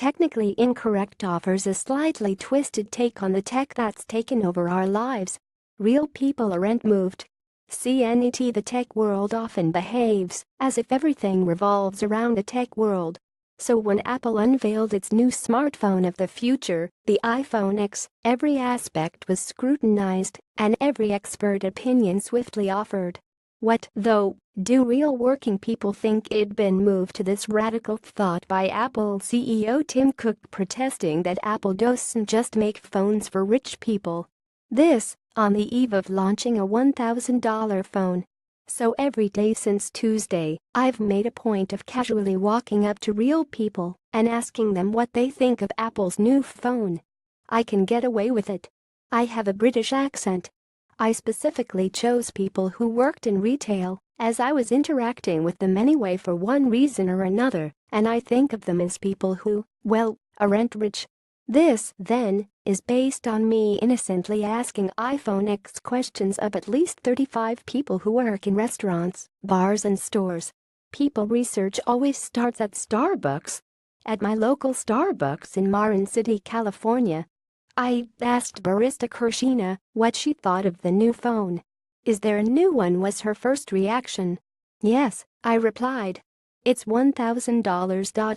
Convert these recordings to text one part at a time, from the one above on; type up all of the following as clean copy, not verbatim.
Technically Incorrect offers a slightly twisted take on the tech that's taken over our lives. Real people aren't moved. CNET. The tech world often behaves as if everything revolves around the tech world. So when Apple unveiled its new smartphone of the future, the iPhone X, every aspect was scrutinized and every expert opinion swiftly offered. What, though, do real working people think it'd been moved to this radical thought by Apple CEO Tim Cook protesting that Apple doesn't just make phones for rich people? This, on the eve of launching a $1,000 phone. So every day since Tuesday, I've made a point of casually walking up to real people and asking them what they think of Apple's new phone. I can get away with it. I have a British accent. I specifically chose people who worked in retail, as I was interacting with them anyway for one reason or another, and I think of them as people who, well, aren't rich. This, then, is based on me innocently asking iPhone X questions of at least 35 people who work in restaurants, bars and stores. People research always starts at Starbucks. At my local Starbucks in Marin City, California, I asked barista Kirshina what she thought of the new phone. "Is there a new one?" was her first reaction. "Yes," I replied. "It's $1,000. Nah,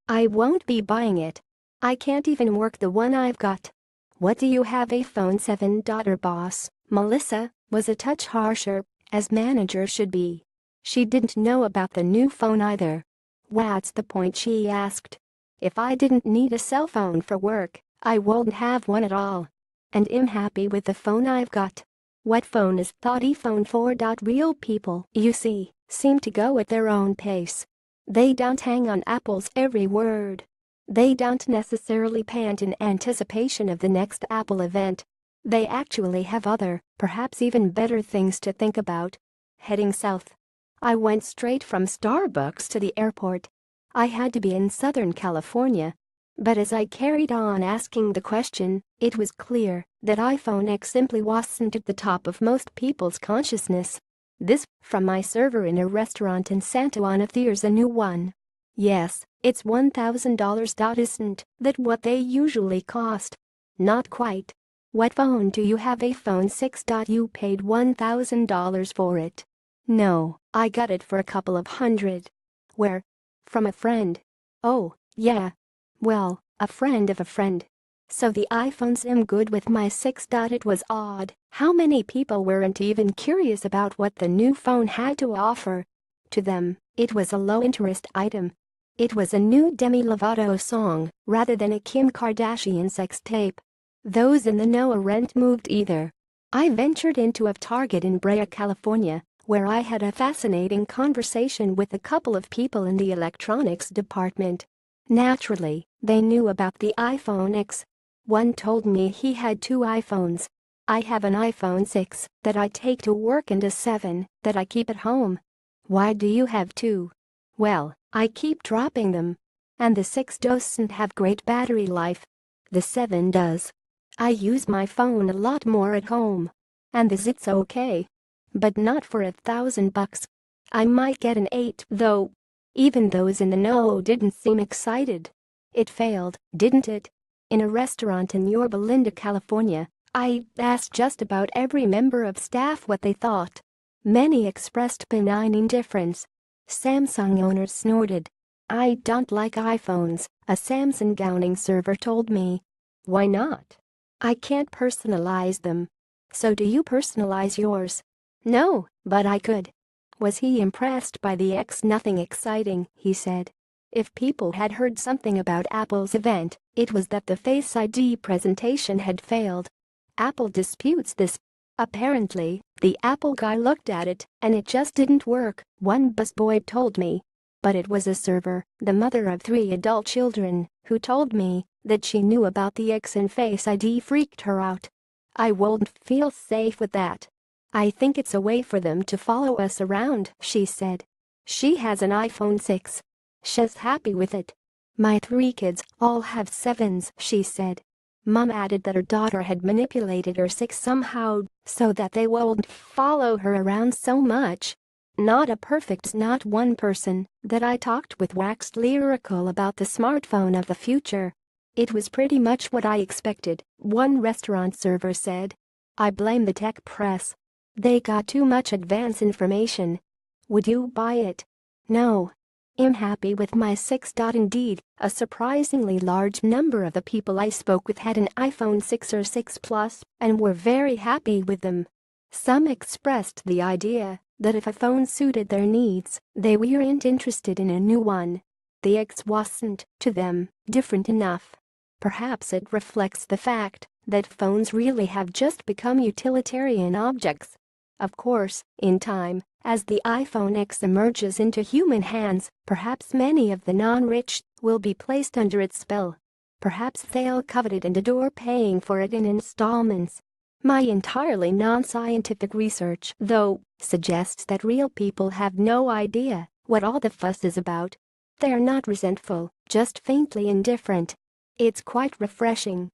I won't be buying it. I can't even work the one I've got." "What do you have, a phone 7? Her boss, Melissa, was a touch harsher, as manager should be. She didn't know about the new phone either. "What's the point?" she asked. "If I didn't need a cell phone for work, I won't have one at all. And I'm happy with the phone I've got." What phone is thought iPhone 4? Real people, you see, seem to go at their own pace. They don't hang on Apple's every word. They don't necessarily pant in anticipation of the next Apple event. They actually have other, perhaps even better things to think about. Heading south, I went straight from Starbucks to the airport. I had to be in Southern California. But as I carried on asking the question, it was clear that iPhone X simply wasn't at the top of most people's consciousness. This, from my server in a restaurant in Santa Ana. "There's a new one." "Yes, it's $1,000. Isn't that what they usually cost?" "Not quite." "What phone do you have?" "A phone 6. You paid $1,000 for it." "No, I got it for a couple of hundred." "Where?" "From a friend." "Oh, yeah. Well, a friend of a friend." So the iPhone's good with my 6. It was odd how many people weren't even curious about what the new phone had to offer. To them, it was a low-interest item. It was a new Demi Lovato song rather than a Kim Kardashian sex tape. Those in the know aren't moved either. I ventured into a Target in Brea, California, where I had a fascinating conversation with a couple of people in the electronics department. Naturally, they knew about the iPhone X. One told me he had 2 iPhones. "I have an iPhone 6 that I take to work and a 7 that I keep at home." "Why do you have 2? "Well, I keep dropping them. And the 6 doesn't have great battery life. The 7 does. I use my phone a lot more at home. And the 6's okay. But not for $1,000. I might get an 8 though." Even those in the know didn't seem excited. It failed, didn't it? In a restaurant in Yorba Linda, California, I asked just about every member of staff what they thought. Many expressed benign indifference. Samsung owners snorted. "I don't like iPhones," a Samsung Gowning server told me. "Why not?" "I can't personalize them." "So do you personalize yours?" "No, but I could." Was he impressed by the X? "Nothing exciting," he said. If people had heard something about Apple's event, it was that the Face ID presentation had failed. Apple disputes this. "Apparently, the Apple guy looked at it and it just didn't work," one busboy told me. But it was a server, the mother of 3 adult children, who told me that she knew about the X and Face ID freaked her out. "I won't feel safe with that. I think it's a way for them to follow us around," she said. She has an iPhone 6. She's happy with it. "My 3 kids all have 7s, she said. Mom added that her daughter had manipulated her 6 somehow so that they won't follow her around so much. Not a perfect, not one person that I talked with waxed lyrical about the smartphone of the future. It was pretty much what I expected, one restaurant server said. I blame the tech press. They got too much advance information. Would you buy it? No. I'm happy with my 6. Indeed, a surprisingly large number of the people I spoke with had an iPhone 6 or 6 Plus and were very happy with them. Some expressed the idea that if a phone suited their needs, they weren't interested in a new one. The X wasn't, to them, different enough. Perhaps it reflects the fact that phones really have just become utilitarian objects. Of course, in time, as the iPhone X emerges into human hands, perhaps many of the non-rich will be placed under its spell. Perhaps they'll covet it and adore paying for it in installments. My entirely non-scientific research, though, suggests that real people have no idea what all the fuss is about. They're not resentful, just faintly indifferent. It's quite refreshing.